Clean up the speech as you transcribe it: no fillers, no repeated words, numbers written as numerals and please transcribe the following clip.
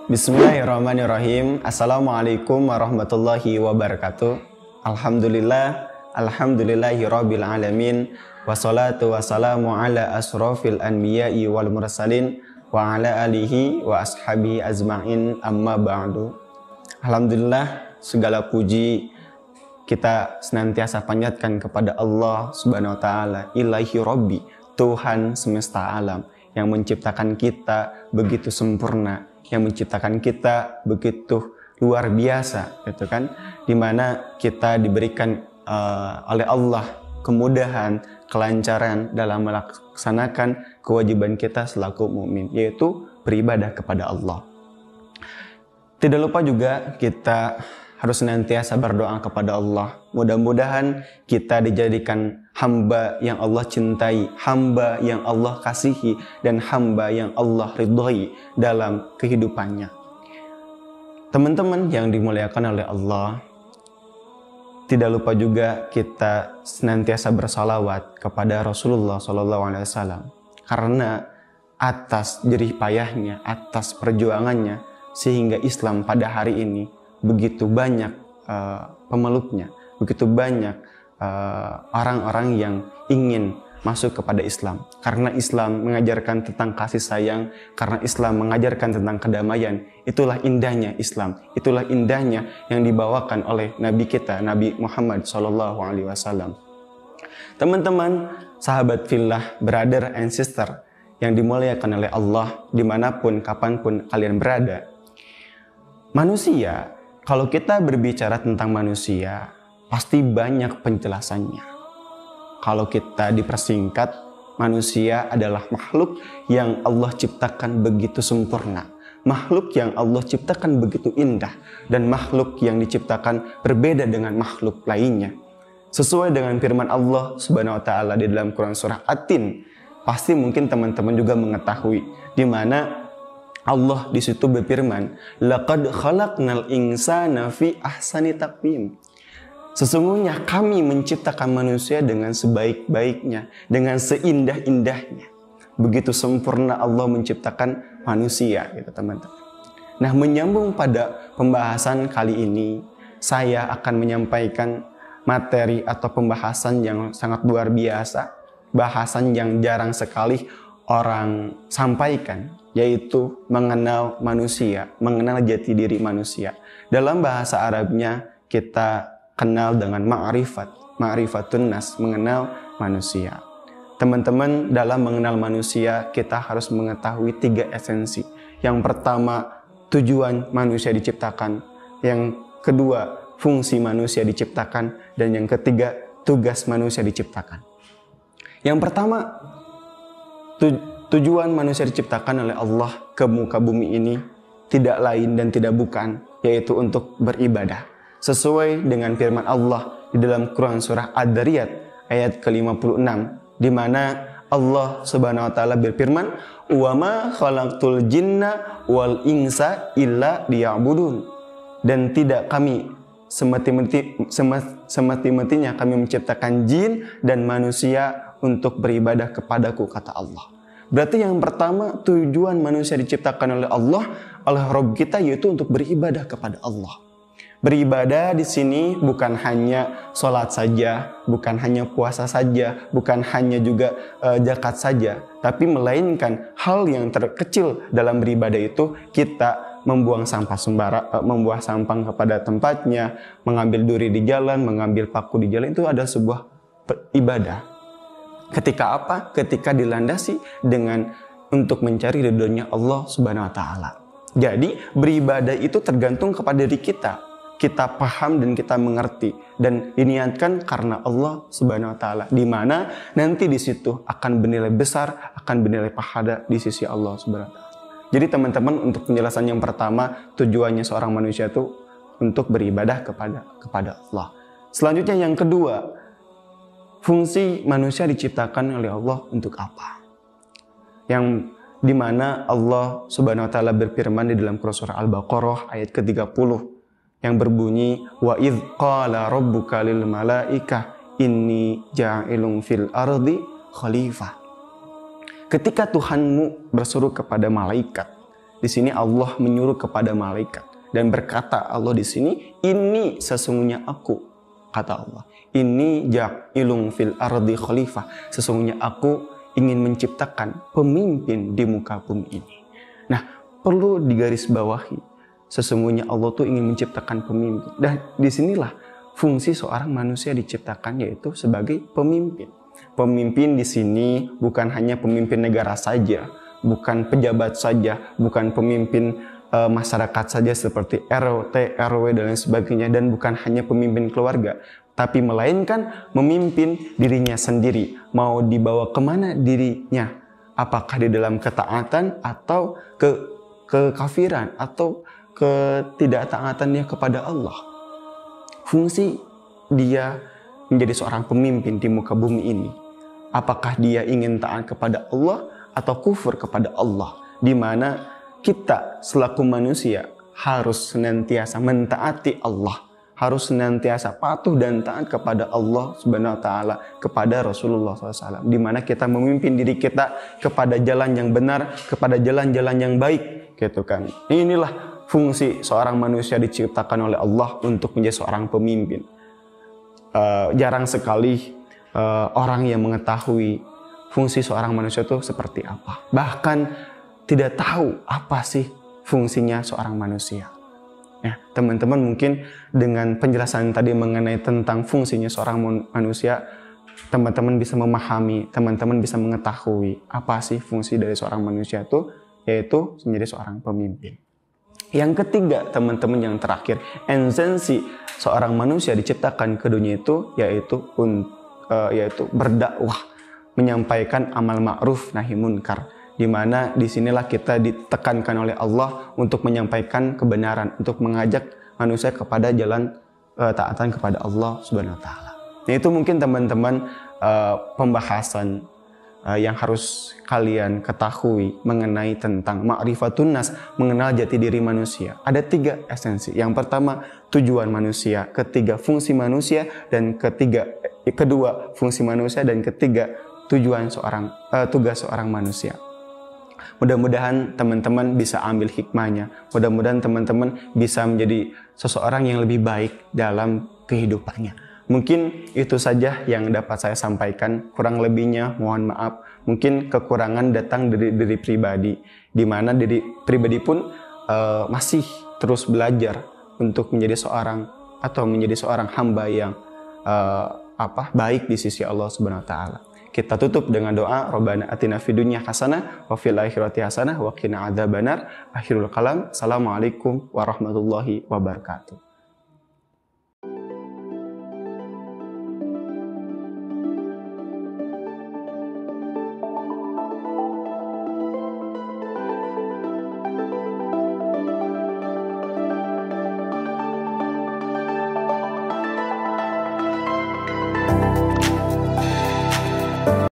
Bismillahirrahmanirrahim. Assalamualaikum warahmatullahi wabarakatuh. Alhamdulillahirabbil alamin. Wassalatu wassalamu ala asrofil anbiya'i wal mursalin wa ala alihi wa ashabihi azma'in, amma ba'du. Alhamdulillah, segala puji kita senantiasa panjatkan kepada Allah Subhanahu wa taala, Ilahi Rabbi, Tuhan semesta alam yang menciptakan kita begitu sempurna, yang menciptakan kita begitu luar biasa, gitu kan? Dimana kita diberikan oleh Allah kemudahan, kelancaran dalam melaksanakan kewajiban kita selaku mukmin, yaitu beribadah kepada Allah. Tidak lupa juga kita harus senantiasa berdoa kepada Allah. Mudah-mudahan kita dijadikan hamba yang Allah cintai, hamba yang Allah kasihi, dan hamba yang Allah ridhoi dalam kehidupannya. Teman-teman yang dimuliakan oleh Allah, tidak lupa juga kita senantiasa bersalawat kepada Rasulullah SAW, karena atas jerih payahnya, atas perjuangannya, sehingga Islam pada hari ini begitu banyak pemeluknya, begitu banyak orang-orang yang ingin masuk kepada Islam. Karena Islam mengajarkan tentang kasih sayang, karena Islam mengajarkan tentang kedamaian. Itulah indahnya Islam, itulah indahnya yang dibawakan oleh Nabi kita, Nabi Muhammad SAW. Teman-teman, sahabat fillah, brother and sister yang dimuliakan oleh Allah, dimanapun, kapanpun kalian berada. Manusia, kalau kita berbicara tentang manusia, pasti banyak penjelasannya. Kalau kita dipersingkat, manusia adalah makhluk yang Allah ciptakan begitu sempurna, makhluk yang Allah ciptakan begitu indah, dan makhluk yang diciptakan berbeda dengan makhluk lainnya. Sesuai dengan firman Allah Subhanahu wa taala di dalam Quran surah At-Tin, pasti mungkin teman-teman juga mengetahui di mana Allah di situ berfirman, "Laqad khalaqnal insana fi ahsani taqwim." Sesungguhnya kami menciptakan manusia dengan sebaik-baiknya, dengan seindah-indahnya. Begitu sempurna Allah menciptakan manusia, gitu teman-teman. Nah, menyambung pada pembahasan kali ini, saya akan menyampaikan materi atau pembahasan yang sangat luar biasa, bahasan yang jarang sekali orang sampaikan, yaitu mengenal manusia, mengenal jati diri manusia. Dalam bahasa Arabnya kita kenal dengan ma'rifatun nas, mengenal manusia. Teman-teman, dalam mengenal manusia kita harus mengetahui 3 esensi. Yang pertama, tujuan manusia diciptakan. Yang kedua, fungsi manusia diciptakan. Dan yang ketiga, tugas manusia diciptakan. Yang pertama, tujuan manusia diciptakan oleh Allah ke muka bumi ini tidak lain dan tidak bukan, yaitu untuk beribadah. Sesuai dengan firman Allah di dalam Quran surah Ad-Dariyat ayat ke-56, di mana Allah Subhanahu wa taala berfirman, "Wa ma khalaqtul jinna wal insa illa liya'budun." Dan tidak kami semati-matinya kami menciptakan jin dan manusia untuk beribadah kepadaku, kata Allah. Berarti yang pertama, tujuan manusia diciptakan oleh Allah, oleh Rabb kita, yaitu untuk beribadah kepada Allah. Beribadah di sini bukan hanya sholat saja, bukan hanya puasa saja, bukan hanya juga zakat saja, tapi melainkan hal yang terkecil dalam beribadah itu kita membuang sampah kepada tempatnya, mengambil duri di jalan, mengambil paku di jalan, itu ada sebuah ibadah. Ketika apa? Ketika dilandasi dengan untuk mencari ridhonya Allah Subhanahu wa taala. Jadi beribadah itu tergantung kepada diri kita. Kita paham dan kita mengerti dan diniatkan karena Allah Subhanahu wa taala, di mana nanti di situ akan bernilai besar, akan bernilai pahala di sisi Allah Subhanahu wa taala. Jadi teman-teman, untuk penjelasan yang pertama, tujuannya seorang manusia itu untuk beribadah kepada Allah. Selanjutnya yang kedua, fungsi manusia diciptakan oleh Allah untuk apa? Yang dimana Allah Subhanahu wa taala berfirman di dalam surah Al-Baqarah ayat ke-30 yang berbunyi, wa idz qala rabbuka lil malaikah inni ja'ilun fil ardi khalifah. Ketika Tuhanmu berseru kepada malaikat, Di sini Allah menyuruh kepada malaikat dan berkata Allah di sini, ini sesungguhnya aku, kata Allah, ini ja'ilun fil ardi khalifah, sesungguhnya aku ingin menciptakan pemimpin di muka bumi ini. Nah, perlu digarisbawahi, sesungguhnya Allah tuh ingin menciptakan pemimpin. Dan disinilah fungsi seorang manusia diciptakan, yaitu sebagai pemimpin. Pemimpin di sini bukan hanya pemimpin negara saja, bukan pejabat saja, bukan pemimpin masyarakat saja seperti RT, RW dan lain sebagainya, dan bukan hanya pemimpin keluarga, tapi melainkan memimpin dirinya sendiri. Mau dibawa kemana dirinya? Apakah di dalam ketaatan atau kekafiran atau ketidaktaatannya kepada Allah? Fungsi dia menjadi seorang pemimpin di muka bumi ini, apakah dia ingin taat kepada Allah atau kufur kepada Allah, di mana kita selaku manusia harus senantiasa mentaati Allah, harus senantiasa patuh dan taat kepada Allah Subhanahu wa taala, kepada Rasulullah SAW, di mana kita memimpin diri kita kepada jalan yang benar, kepada jalan-jalan yang baik, gitu kan. Inilah fungsi seorang manusia diciptakan oleh Allah untuk menjadi seorang pemimpin. Jarang sekali orang yang mengetahui fungsi seorang manusia itu seperti apa. Bahkan tidak tahu apa sih fungsinya seorang manusia. Ya, teman-teman mungkin dengan penjelasan tadi mengenai tentang fungsinya seorang manusia, teman-teman bisa memahami, teman-teman bisa mengetahui apa sih fungsi dari seorang manusia itu, yaitu menjadi seorang pemimpin. Yang ketiga, teman-teman, yang terakhir, esensi seorang manusia diciptakan ke dunia itu yaitu berdakwah, menyampaikan amal ma'ruf nahi munkar, di mana disinilah kita ditekankan oleh Allah untuk menyampaikan kebenaran, untuk mengajak manusia kepada jalan taatan kepada Allah Subhanahu wa taala. Nah, itu mungkin teman-teman pembahasan yang harus kalian ketahui mengenai tentang ma'rifatun nas, mengenal jati diri manusia. Ada 3 esensi. Yang pertama, tujuan manusia. Ketiga, fungsi manusia. Dan kedua, fungsi manusia. Dan ketiga, tugas seorang manusia. Mudah-mudahan teman-teman bisa ambil hikmahnya. Mudah-mudahan teman-teman bisa menjadi seseorang yang lebih baik dalam kehidupannya. Mungkin itu saja yang dapat saya sampaikan. Kurang lebihnya mohon maaf. Mungkin kekurangan datang dari diri pribadi, di mana diri pribadi pun masih terus belajar untuk menjadi seorang hamba yang baik di sisi Allah Subhanahu wa taala. Kita tutup dengan doa, Rabbana atina fid dunya hasanah wa fil akhirati hasanah wa qina adzabannar. Akhirul kalam. Assalamualaikum warahmatullahi wabarakatuh.